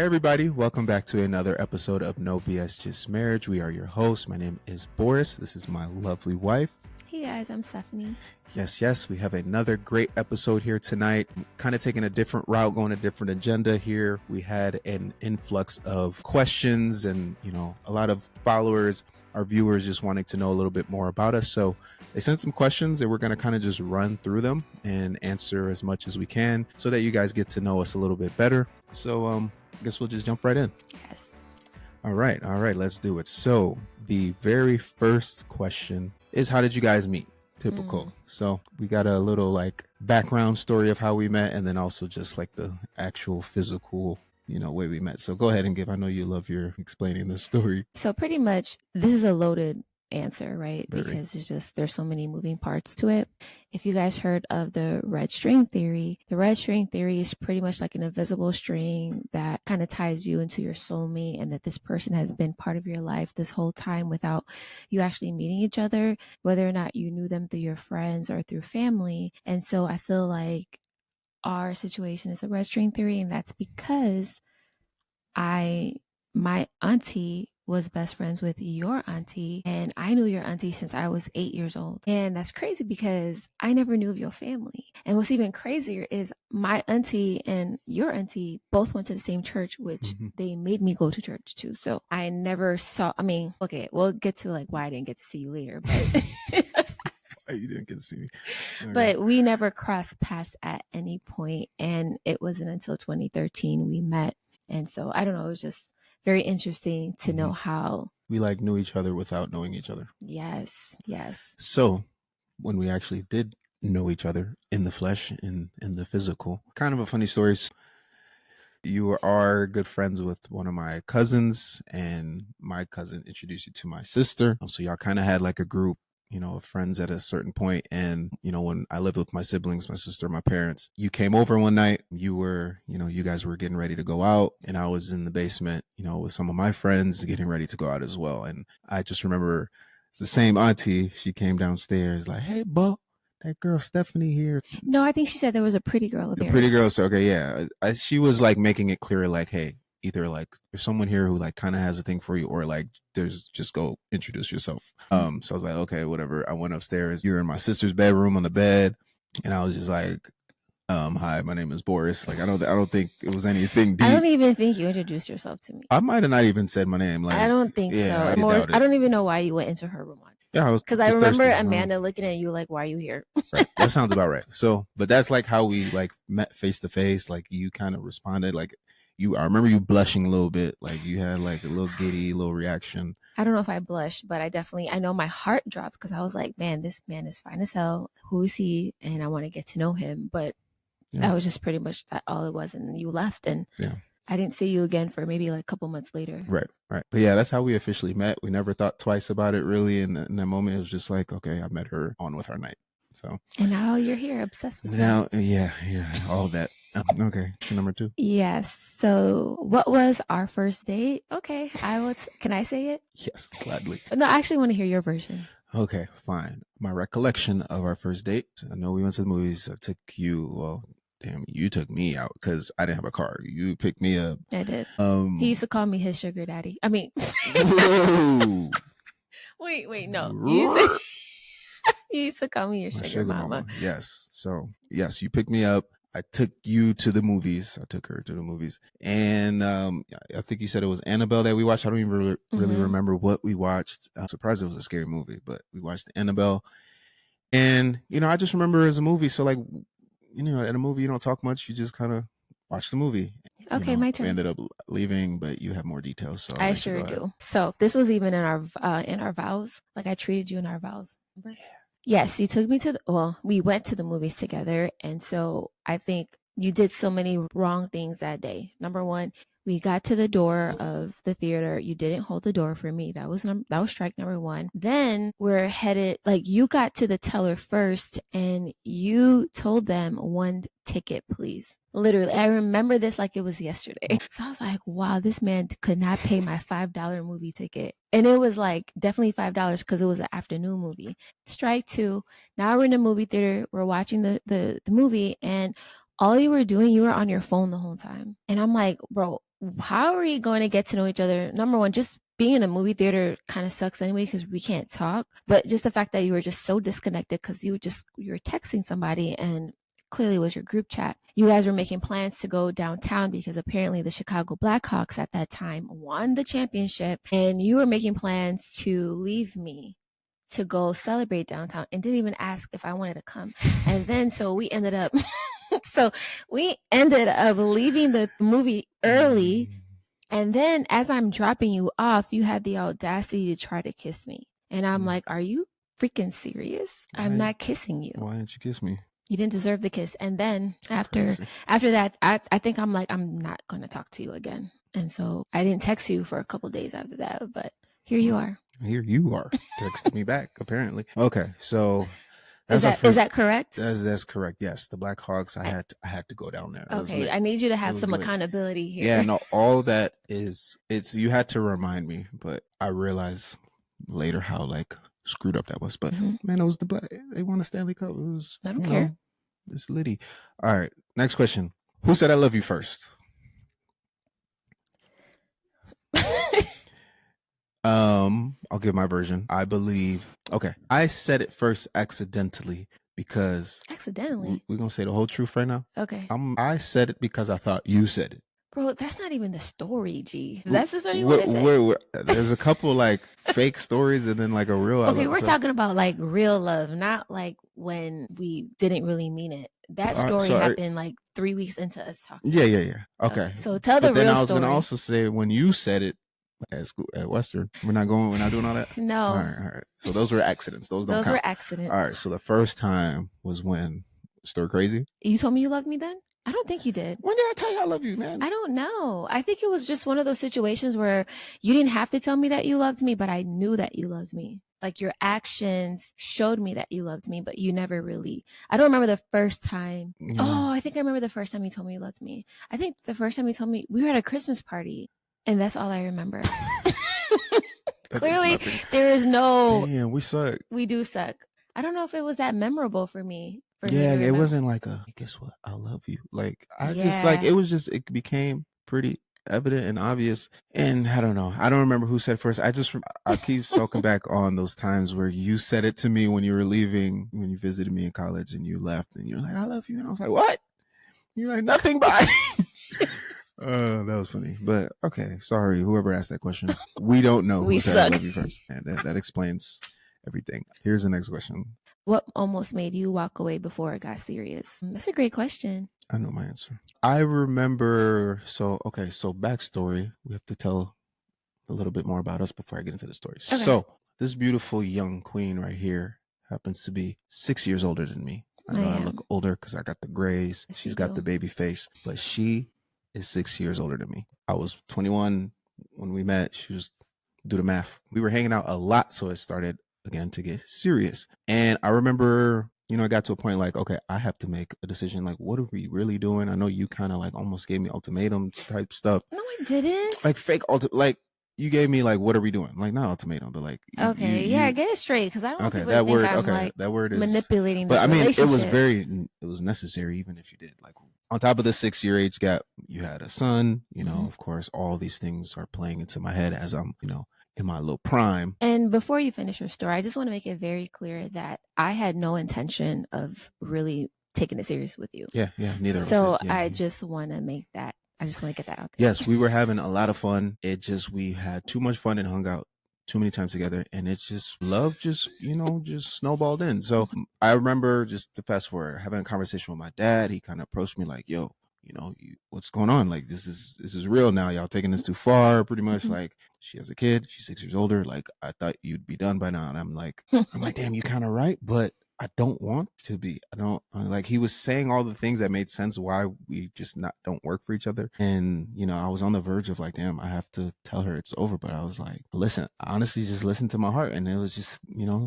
Hey everybody, welcome back to another episode of No BS Just Marriage. We are your hosts. My name is Boris. This is my lovely wife. Hey guys, I'm Stephanie. Yes, we have another great episode here tonight. Kind of taking a different route, going a different agenda here. We had an influx of questions and, a lot of followers, our viewers just wanting to know a little bit more about us. So they sent some questions and we're going to kind of just run through them and answer as much as we can so that you guys get to know us a little bit better. So I guess we'll just jump right in. Yes. All right, let's do it. So the very first question is, how did you guys meet? Typical. So we got a little background story of how we met, and then also just the actual physical way we met. So go ahead and give. I know you love your explaining the story. So pretty much this is a loaded answer, right? Very. Because it's just there's so many moving parts to it. If you guys heard of the red string theory, the red string theory is pretty much like an invisible string that kind of ties you into your soulmate, and that this person has been part of your life this whole time without you actually meeting each other, whether or not you knew them through your friends or through family. And so I feel like our situation is a red string theory, and that's because my auntie was best friends with your auntie, and I knew your auntie since I was 8 years old. And that's crazy because I never knew of your family. And what's even crazier is my auntie and your auntie both went to the same church, which they made me go to church too. So I never saw, okay, we'll get to why I didn't get to see you later, but You didn't get to see me. Okay. But we never crossed paths at any point, and it wasn't until 2013 we met. And so I don't know, it was just very interesting to know how we knew each other without knowing each other. Yes. So when we actually did know each other in the flesh, in the physical, kind of a funny story. You are good friends with one of my cousins, and my cousin introduced you to my sister. So y'all kind of had a group, of friends at a certain point. And, when I lived with my siblings, my sister, my parents, you came over one night. You were, you guys were getting ready to go out, and I was in the basement, with some of my friends getting ready to go out as well. And I just remember it's the same auntie. She came downstairs like, "Hey, Bo, that girl Stephanie here." No, I think she said there was a pretty girl. A pretty girl. So, okay, yeah. She was making it clear, hey, either there's someone here who kind of has a thing for you, or there's just go introduce yourself. So I was like, okay, whatever. I went upstairs. You were in my sister's bedroom on the bed, and I was just like, hi, my name is Boris. I don't think it was anything deep. I don't even think you introduced yourself to me. I might have not even said my name. I don't think so. I don't even know why you went into her room. Yeah, because I remember Amanda looking at you why are you here? Right. That sounds about right. So, but that's how we met face to face. You kind of responded I remember you blushing a little bit, you had a little giddy, little reaction. I don't know if I blushed, but I know my heart dropped because I was like, man, this man is fine as hell. Who is he? And I want to get to know him. But that was just pretty much that all it was. And you left, and I didn't see you again for maybe a couple months later. Right. But yeah, that's how we officially met. We never thought twice about it really. In that moment, it was just okay, I met her on with our night. So. And now you're here, obsessed with now, her. Yeah, all that. Okay, number 2. Yes. So what was our first date? Okay, can I say it? Yes, gladly. No, I actually want to hear your version. Okay, fine. My recollection of our first date, I know we went to the movies. I took you, you took me out because I didn't have a car. You picked me up. I did. He used to call me his sugar daddy. Whoa. Wait, no. You used to call me your sugar mama. Yes. So, yes, you picked me up. I took you to the movies. I took her to the movies. And I think you said it was Annabelle that we watched. I don't even really remember what we watched. I'm surprised it was a scary movie, but we watched Annabelle. And, I just remember it as a movie. So, in a movie, you don't talk much. You just kind of watch the movie. Okay, my turn. We ended up leaving, but you have more details. So I sure do. So this was even in our vows. I treated you in our vows. Yeah. Yes, you took me we went to the movies together. And so I think you did so many wrong things that day. Number one, we got to the door of the theater. You didn't hold the door for me. That was strike number 1. Then we're headed, you got to the teller first and you told them 1 ticket, please. Literally, I remember this like it was yesterday. So I was like, wow, this man could not pay my $5 movie ticket. And it was definitely $5 because it was an afternoon movie. Strike 2. Now we're in the movie theater. We're watching the movie, and all you were doing, you were on your phone the whole time. And I'm like, bro, how are we going to get to know each other? Number one, just being in a movie theater kind of sucks anyway because we can't talk. But just the fact that you were just so disconnected because you were texting somebody and clearly it was your group chat. You guys were making plans to go downtown because apparently the Chicago Blackhawks at that time won the championship, and you were making plans to leave me to go celebrate downtown and didn't even ask if I wanted to come. And then so we ended up leaving the movie early. And then as I'm dropping you off, you had the audacity to try to kiss me. And I'm like, are you freaking serious? I'm not kissing you. Why didn't you kiss me? You didn't deserve the kiss. And then after that, I think I'm like, I'm not going to talk to you again. And so I didn't text you for a couple days after that, but here you are. Here you are texting me back, apparently. Okay, so is that correct? That's correct. Yes, the Blackhawks. I had to go down there. Okay, I need you to have some accountability here. Yeah, no, all that is you had to remind me, but I realized later how like screwed up that was. But man, it was they won a Stanley Cup. It was I don't care. It's Liddy. All right, next question. Who said I love you first? I'll give my version. I believe. Okay, I said it first accidentally because we're gonna say the whole truth right now. Okay. I said it because I thought you said it. Bro, that's not even the story, G. That's the story you want to say. There's a couple like fake stories and then like a real. Okay, we're talking about like real love, not like when we didn't really mean it. That story happened like 3 weeks into us talking. Yeah. Okay. So tell the real story. Then I was gonna also say when you said it at Western, we're not doing all that. No. All right. So those were accidents. Those were accidents. All right. So the first time was when Stir Crazy. You told me you loved me then? I don't think you did. When did I tell you I love you, man? I don't know. I think it was just one of those situations where you didn't have to tell me that you loved me, but I knew that you loved me. Like your actions showed me that you loved me, but you never really. I don't remember the first time. Yeah. Oh, I think I remember the first time you told me you loved me. I think the first time you told me we were at a Christmas party, and that's all I remember. Clearly, there is no. Damn, we suck. We do suck. I don't know if it was that memorable for me. Yeah, it wasn't like guess what? I love you. Like it became pretty evident and obvious. And I don't know. I don't remember who said first. I keep circling back on those times where you said it to me when you were leaving, when you visited me in college and you left and you're like, I love you. And I was like, what? You're like, nothing, bye. That was funny. But okay, sorry, whoever asked that question. We don't know who said I love you first. And that explains everything. Here's the next question. What almost made you walk away before it got serious? That's a great question. I know my answer. I remember. So backstory. We have to tell a little bit more about us before I get into the story. Okay. So this beautiful young queen right here happens to be 6 years older than me. I know I look older because I got the grays. Yes, she's got the baby face, but she is 6 years older than me. I was 21 when we met. She was, do the math. We were hanging out a lot, so it started again to get serious. And I remember, I got to a point like, okay, I have to make a decision. Like, what are we really doing? I know you kind of like almost gave me ultimatums type stuff. No, I didn't. Like fake like you gave me like, what are we doing? Like not ultimatum, but like. Okay, get it straight because I don't. Okay, that word. Okay, that word is manipulating. But I mean, it was necessary, even if you did. Like on top of the 6 year age gap, you had a son. Of course, all these things are playing into my head as I'm, in my little prime. And before you finish your story, I just want to make it very clear that I had no intention of really taking it serious with you. Yeah, neither of us. So I just want to make that. I just want to get that out there. Yes, we were having a lot of fun. We had too much fun and hung out too many times together, and it's just love, just snowballed in. So I remember, just to fast forward, having a conversation with my dad. He kind of approached me like, "Yo, what's going on? Like this is real now. Y'all taking this too far, pretty much." Like she has a kid, she's 6 years older. Like I thought you'd be done by now. And I'm like, damn, you kind of right, but I don't want to be. I don't like. He was saying all the things that made sense why we just don't work for each other. And I was on the verge of like, damn, I have to tell her it's over. But I was like, listen, honestly, just listen to my heart. And it was just,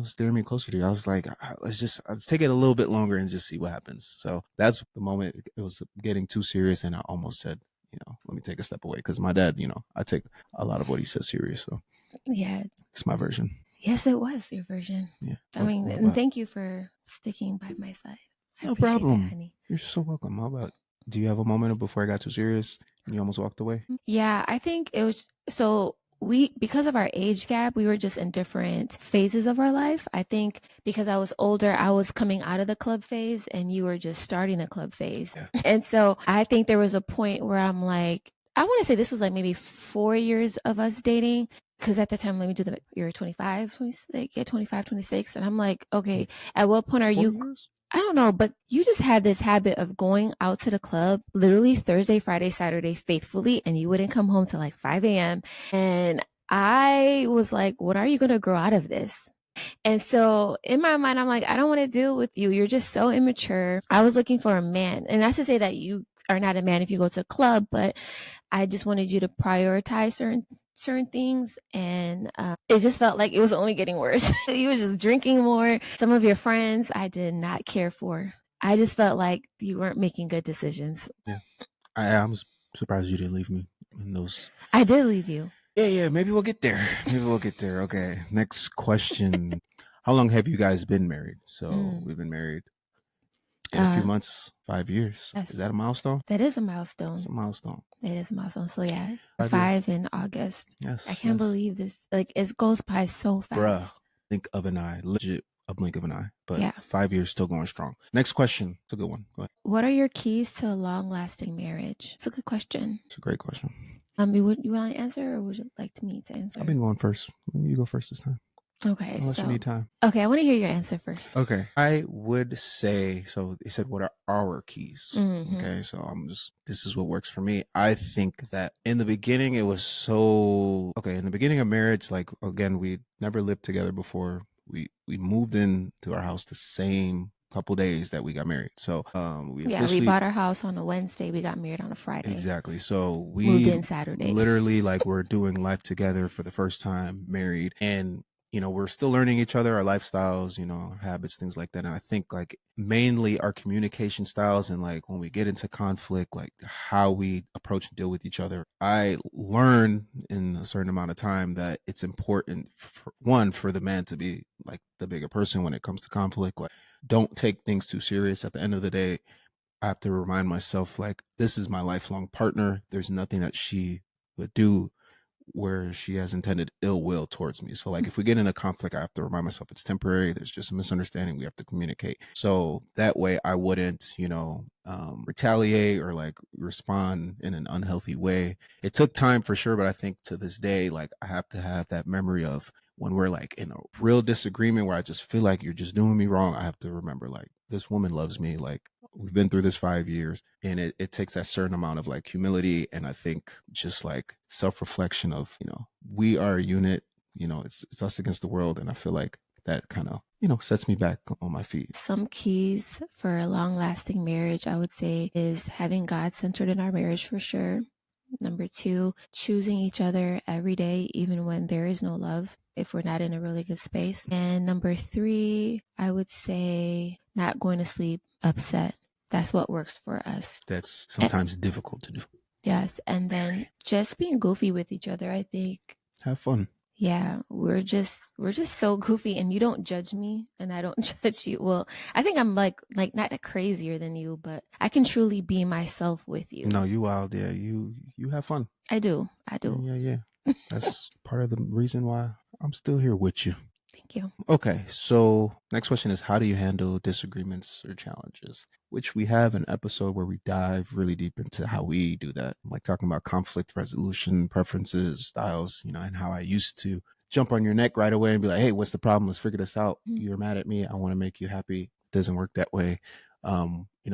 steering me closer to you. I was like, let's take it a little bit longer and just see what happens. So that's the moment it was getting too serious, and I almost said, let me take a step away, because my dad, I take a lot of what he says serious. So yeah, it's my version. Yes, it was your version. Yeah. And thank you for sticking by my side. No problem. That, honey. You're so welcome. How about, do you have a moment before I got too serious? You almost walked away. Yeah, I think it was so because of our age gap, we were just in different phases of our life. I think because I was older, I was coming out of the club phase and you were just starting the club phase. Yeah. And so I think there was a point where I'm like, I want to say this was like maybe 4 years of us dating. Because at the time, let me do you're 25, 26, yeah, 25, 26. And I'm like, okay, at what point are 4 you years? I don't know, but you just had this habit of going out to the club literally Thursday, Friday, Saturday faithfully, and you wouldn't come home till like 5 a.m. And I was like, when are you going to grow out of this? And so in my mind, I'm like, I don't want to deal with you. You're just so immature. I was looking for a man. And not to say that you are not a man if you go to the club, but I just wanted you to prioritize certain things, and it just felt like it was only getting worse. You was just drinking more. Some of your friends I did not care for. I just felt like you weren't making good decisions. Yeah. I'm surprised you didn't leave me in those. I did leave you. Yeah, maybe we'll get there. Okay, next question. How long have you guys been married? So we've been married in a few months, 5 years. Yes. Is that a milestone? That is a milestone. It's a milestone. It is a milestone. So yeah, 5 5 in August. Yes. I can't believe this. Like it goes by so fast. Bruh, blink of an eye. Legit a blink of an eye. But yeah. 5 years still going strong. Next question. It's a good one. Go ahead. What are your keys to a long-lasting marriage? It's a good question. It's a great question. You want to answer, or would you like me to answer? I've been going first. You go first this time. Okay, unless you need time. Okay, I want to hear your answer first. Okay, I would say so. They said, "What are our keys?" Mm-hmm. Okay, so this is what works for me. I think that in the beginning it was so okay. In the beginning of marriage, like again, we never lived together before. We moved into our house the same couple days that we got married. So we bought our house on a Wednesday. We got married on a Friday. Exactly. So we moved in Saturday. Literally, like we're doing life together for the first time, married, and we're still learning each other, our lifestyles, habits, things like that. And I think like mainly our communication styles and like when we get into conflict, like how we approach and deal with each other. I learned in a certain amount of time that it's important for the man to be like the bigger person when it comes to conflict. Like don't take things too serious. At the end of the day, I have to remind myself like this is my lifelong partner. There's nothing that she would do where she has intended ill will towards me. So like if we get in a conflict, I have to remind myself it's temporary. There's just a misunderstanding. We have to communicate. So that way I wouldn't, retaliate or like respond in an unhealthy way. It took time for sure, but I think to this day, like I have to have that memory of when we're like in a real disagreement where I just feel like you're just doing me wrong. I have to remember like this woman loves me. Like we've been through this 5 years, and it takes that certain amount of like humility. And I think just like self-reflection of, we are a unit, it's us against the world. And I feel like that kind of, sets me back on my feet. Some keys for a long lasting marriage, I would say, is having God centered in our marriage for sure. Number 2, choosing each other every day, even when there is no love, if we're not in a really good space. And number 3, I would say not going to sleep upset. That's what works for us. That's sometimes difficult to do. Yes. And then just being goofy with each other, I think. Have fun. Yeah, we're just so goofy, and you don't judge me and I don't judge you. Well, I think I'm like not that crazier than you, but I can truly be myself with you. No, you wild. Yeah, you have fun. I do. Yeah. That's part of the reason why I'm still here with you. Thank you. Okay, so next question is, how do you handle disagreements or challenges? Which we have an episode where we dive really deep into how we do that, like talking about conflict resolution, preferences, styles, and how I used to jump on your neck right away and be like, hey, what's the problem? Let's figure this out. Mm-hmm. You're mad at me. I want to make you happy. It doesn't work that way.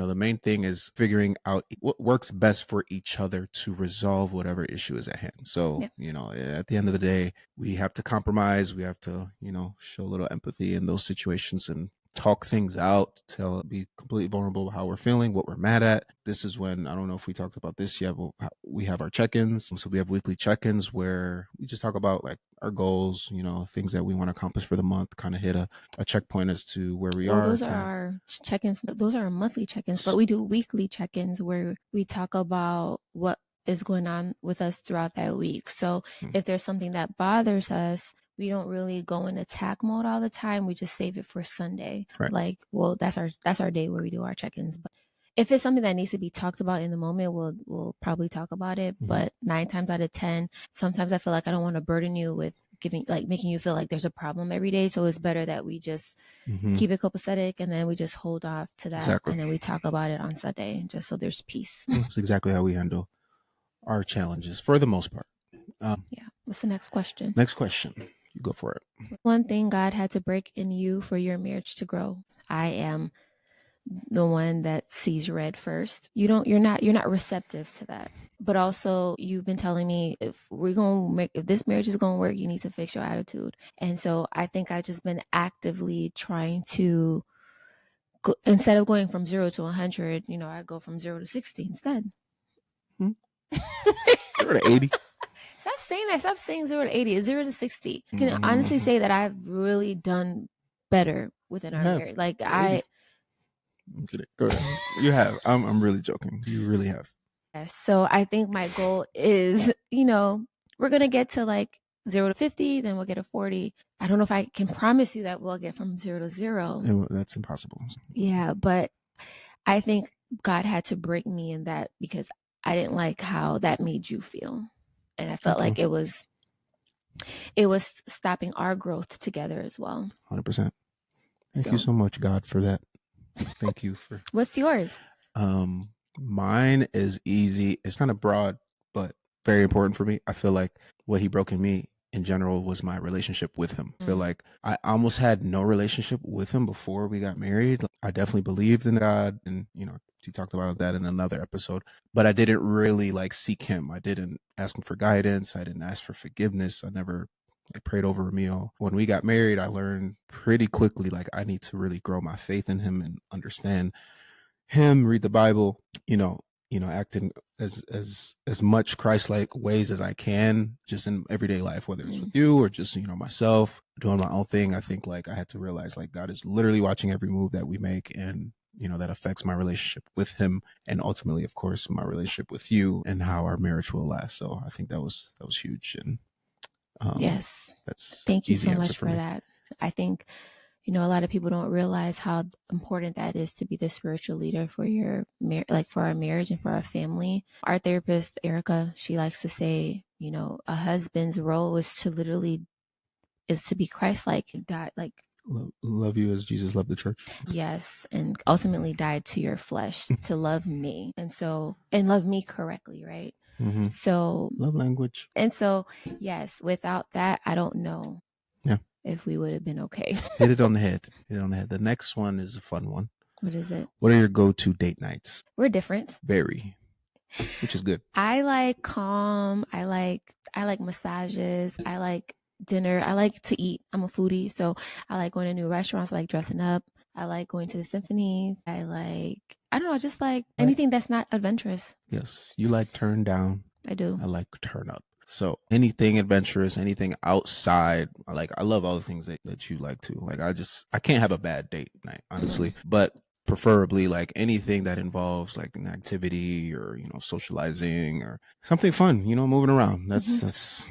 The main thing is figuring out what works best for each other to resolve whatever issue is at hand. So, at the end of the day, we have to compromise. We have to, show a little empathy in those situations and talk things out, be completely vulnerable how we're feeling, what we're mad at. This is when, I don't know if we talked about this yet, but we have our check-ins. So we have weekly check-ins where we just talk about like our goals, things that we want to accomplish for the month, kind of hit a checkpoint as to where we are. Those are our check-ins. Those are our monthly check-ins, but we do weekly check-ins where we talk about what is going on with us throughout that week. So if there's something that bothers us, we don't really go in attack mode all the time. We just save it for Sunday. Right. Like, well, that's our day where we do our check-ins. But if it's something that needs to be talked about in the moment, we'll probably talk about it. Mhm. But 9 times out of 10, sometimes I feel like I don't want to burden you with making you feel like there's a problem every day. So it's better that we just Mhm. keep it copacetic, and then we just hold off to that, Exactly. and then we talk about it on Sunday, just so there's peace. That's exactly how we handle our challenges for the most part. Yeah. What's the next question? Next question. You go for it. One thing God had to break in you for your marriage to grow. I am the one that sees red first. You're not receptive to that. But also, you've been telling me if this marriage is going to work, you need to fix your attitude. And so I think I've just been actively trying to instead of going from 0 to 100, I go from 0 to 60 instead. 0 to 80. Stop saying that. Stop saying 0 to 80. It's 0 to 60. I can honestly say that I've really done better within our marriage. Like I'm kidding. Go ahead. You have. I'm really joking. You really have. Yes. So I think my goal is, we're gonna get to like 0 to 50, then we'll get a 40. I don't know if I can promise you that we'll get from 0 to 0. That's impossible. Yeah, but I think God had to break me in that because I didn't like how that made you feel. And I felt like it was stopping our growth together as well. 100%. Thank you so much, God, for that. Thank you for. What's yours? Mine is easy. It's kind of broad, but very important for me. I feel like what he broke in me in general was my relationship with him. I feel like I almost had no relationship with him before we got married. I definitely believed in God, and you talked about that in another episode, but I didn't really seek him. I didn't ask him for guidance. I didn't ask for forgiveness. I never prayed over a meal. When we got married, I learned pretty quickly I need to really grow my faith in him and understand him, read the Bible, acting as much Christ-like ways as I can just in everyday life, whether it's with you or just myself doing my own thing. I think I had to realize God is literally watching every move that we make, and that affects my relationship with him, and ultimately, of course, my relationship with you and how our marriage will last. So I think that was huge. And yes, that's thank you so much for that. I think a lot of people don't realize how important that is to be the spiritual leader for your for our marriage and for our family. Our therapist, Erica, she likes to say, a husband's role is to be Christ-like, love you as Jesus loved the church. Yes, and ultimately died to your flesh to love me, and love me correctly, right? Mm-hmm. So love language. And so, yes, without that, I don't know. Yeah. If we would have been okay. Hit it on the head. The next one is a fun one. What is it? What are your go-to date nights? We're different. Very. Which is good. I like calm. I like massages. I like dinner. I like to eat. I'm a foodie, so I like going to new restaurants. I like dressing up. I like going to the symphony. I don't know, just anything that's not adventurous. Yes. You like turn down. I do. I like turn up. So anything adventurous, anything outside, I love all the things that you like too. I can't have a bad date night, honestly, but preferably anything that involves an activity or, socializing or something fun, moving around. That's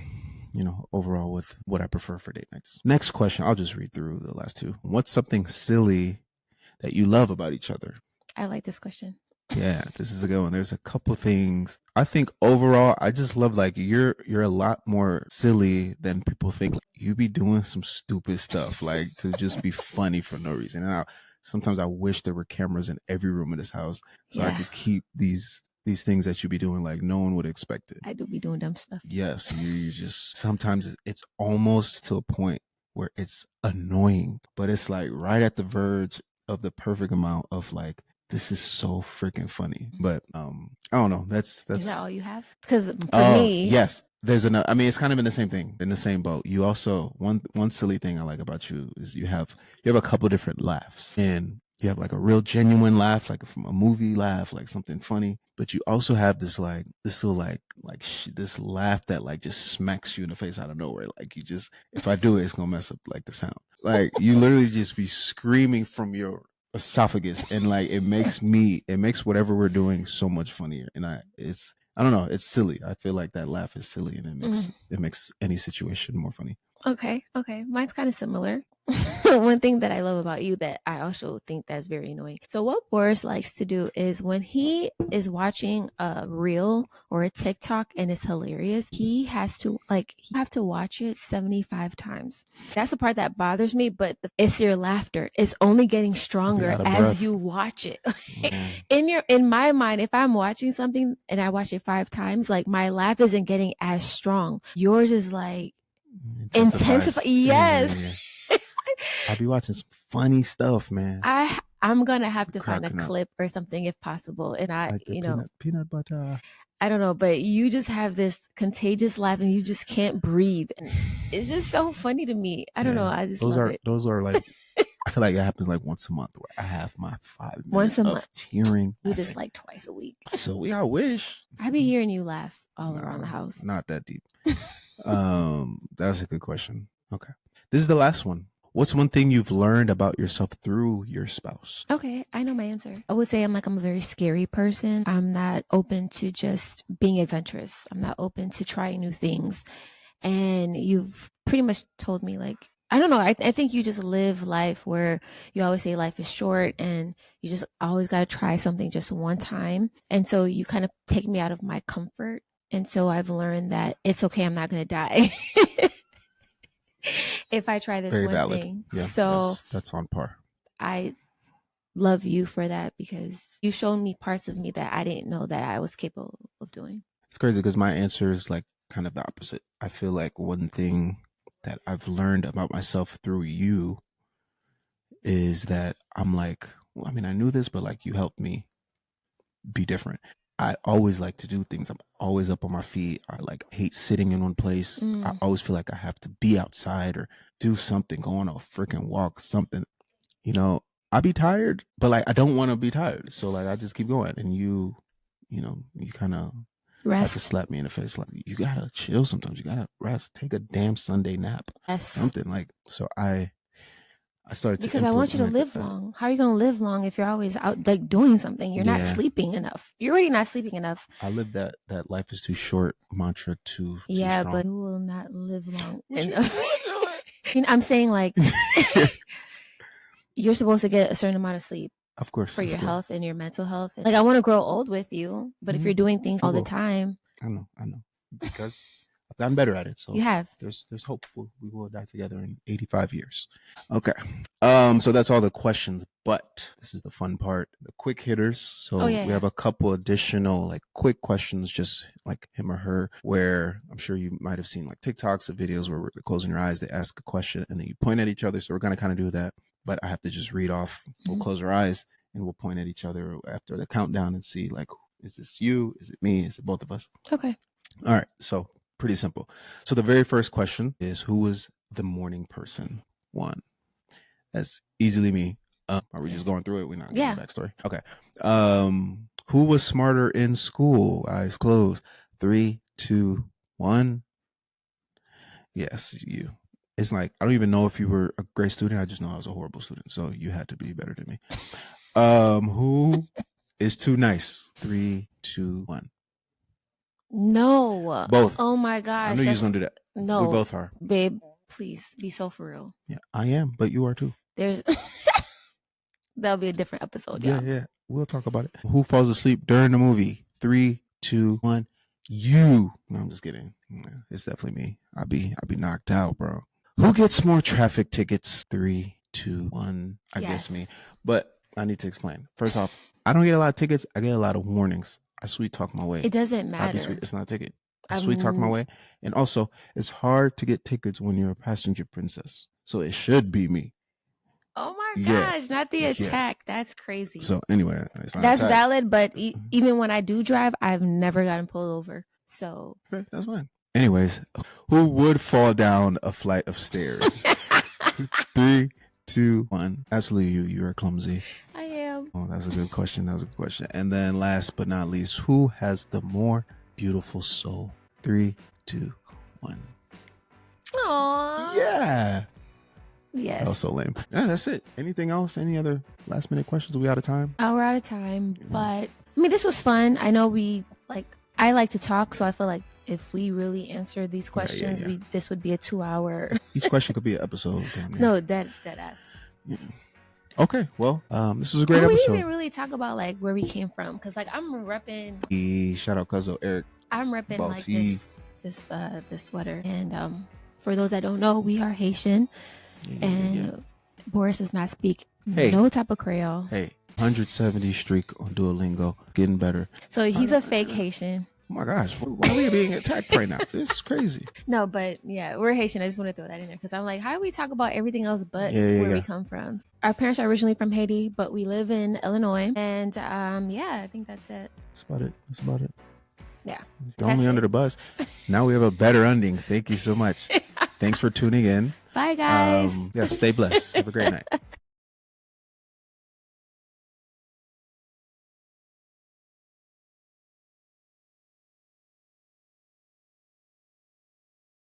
overall with what I prefer for date nights. Next question. I'll just read through the last two. What's something silly that you love about each other? I like this question. Yeah, this is a good one. There's a couple things. I think overall, I just love you're a lot more silly than people think. You be doing some stupid stuff to just be funny for no reason. And sometimes I wish there were cameras in every room in this house so I could keep these things that you be doing no one would expect it. I do be doing dumb stuff. Yes, you just sometimes it's almost to a point where it's annoying, but it's right at the verge of the perfect amount of this is so freaking funny. But I don't know. That's Is that all you have? Because for me, yes, there's another. I mean, it's kind of in the same thing, in the same boat. You also one silly thing I like about you is you have a couple different laughs, and you have a real genuine laugh, from a movie laugh, something funny. But you also have this this little this laugh that just smacks you in the face out of nowhere. You just, if I do it, it's gonna mess up the sound. You literally just be screaming from your esophagus, and it makes whatever we're doing so much funnier. And I don't know, it's silly. I feel that laugh is silly, and it makes any situation more funny. Okay, okay. Mine's kind of similar. One thing that I love about you that I also think that's very annoying. So what Boris likes to do is when he is watching a reel or a TikTok and it's hilarious, he has to he have to watch it 75 times. That's the part that bothers me, but it's your laughter. It's only getting stronger out of as breath. you watch it. Yeah. In my mind, if I'm watching something and I watch it 5 times, like my laugh isn't getting as strong. Yours is like intensify. Intensifies. Yes. Yeah. I be watching some funny stuff, man. I'm gonna have to find a Cracking up. clip or something if possible. And I, Like the you know, peanut butter. I don't know, but you just have this contagious laugh and you just can't breathe. And it's just so funny to me. I don't know. I just love it. Those are like, I feel like it happens like once a month where I have my 5 minutes Once a of month. tearing. Do this like twice a week. So I wish. I be hearing you laugh all around the house. Not that deep. That's a good question. Okay. This is the last one. What's one thing you've learned about yourself through your spouse? Okay, I know my answer. I would say I'm a very scary person. I'm not open to just being adventurous. I'm not open to trying new things. And you've pretty much told me like, I don't know. I think you just live life where you always say life is short and you just always got to try something just one time. And so you kind of take me out of my comfort. And so I've learned that it's okay. I'm not going to die. If I try this Very one valid. thing. Yeah, so that's on par. I love you for that because you shown me parts of me that I didn't know that I was capable of doing. It's crazy because my answer is like kind of the opposite. I feel like one thing that I've learned about myself through you is that I'm like, well, I mean, I knew this, but like you helped me be different. I always like to do things. I'm always up on my feet. I like hate sitting in one place. I always feel like I have to be outside or do something, go on a freaking walk, something. You know, I be tired, but like I don't want to be tired. So like I just keep going. And you kind of have to slap me in the face. Like you gotta chill sometimes. You gotta rest. Take a damn Sunday nap. Yes. Something like so. I started because I want you to live long. How are you going to live long if you're always out like doing something? You're not sleeping enough. You're already not sleeping enough. I live that life is too short mantra too strong. But you will not live long enough. I'm saying like you're supposed to get a certain amount of sleep. Of course. For your health and your mental health. Like I want to grow old with you, but if you're doing things all the time. I know. Because I've gotten better at it. So you have. There's hope. We will die together in 85 years. Okay. So that's all the questions, but this is the fun part, the quick hitters. So we have a couple additional like quick questions, just like him or her, where I'm sure you might have seen like TikToks of videos where they're closing your eyes, they ask a question and then you point at each other. So we're going to kind of do that, but I have to just read off. We'll close our eyes and we'll point at each other after the countdown and see like, is this you? Is it me? Is it both of us? Okay. All right. So pretty simple. So the very first question is, who was the morning person? One. That's easily me. Are we just going through it? We're not getting backstory. Okay. Who was smarter in school? Eyes closed. 3, 2, 1. Yes, you. It's like, I don't even know if you were a great student. I just know I was a horrible student. So you had to be better than me. Who is too nice? 3, 2, 1. No. Both. Oh my gosh. I knew you was gonna do that. No. We both are. Babe, please be so for real. Yeah, I am, but you are too. That'll be a different episode. Yeah. We'll talk about it. Who falls asleep during the movie? 3, 2, 1. You. No, I'm just kidding. It's definitely me. I'll be knocked out, bro. Who gets more traffic tickets? 3, 2, 1. I guess me. But I need to explain. First off, I don't get a lot of tickets. I get a lot of warnings. I sweet talk my way. It doesn't matter. It's not a ticket. I sweet talk my way. And also, it's hard to get tickets when you're a passenger princess. So it should be me. Oh my gosh, not the attack. That's crazy. So anyway, it's not that's valid. But even when I do drive, I've never gotten pulled over. So okay, that's fine. Anyways, who would fall down a flight of stairs? 3, 2, 1. Absolutely you. You are clumsy. I am. Oh, that's a good question. And then last but not least, who has the more beautiful soul? 3, 2, 1. Aww. Yeah. Yes. That was so lame. Yeah, that's it. Anything else? Any other last minute questions? Are we out of time? Oh, we're out of time. But I mean, this was fun. I know I like to talk, so I feel like if we really answered these Yeah, questions, this would be a 2-hour. Each question could be an episode. Damn, yeah. No, that ass. Yeah. Okay, well, this was a great We didn't episode. even really talk about like where we came from, because like I'm repping. Shout out Cuzzo Eric. I'm repping like Balti. this sweater, and for those that don't know, we are Haitian, and Boris does not speak no type of Creole. Hey, 170 streak on Duolingo, getting better. So he's a fake Haitian. Oh my gosh, why are we being attacked right now? This is crazy. No, but yeah, we're Haitian. I just want to throw that in there because I'm like, how do we talk about everything else but where we come from? Our parents are originally from Haiti, but we live in Illinois, and I think that's it. That's about it. Yeah. Throw me under the bus. Now we have a better ending. Thank you so much. Thanks for tuning in. Bye, guys. Stay blessed. Have a great night.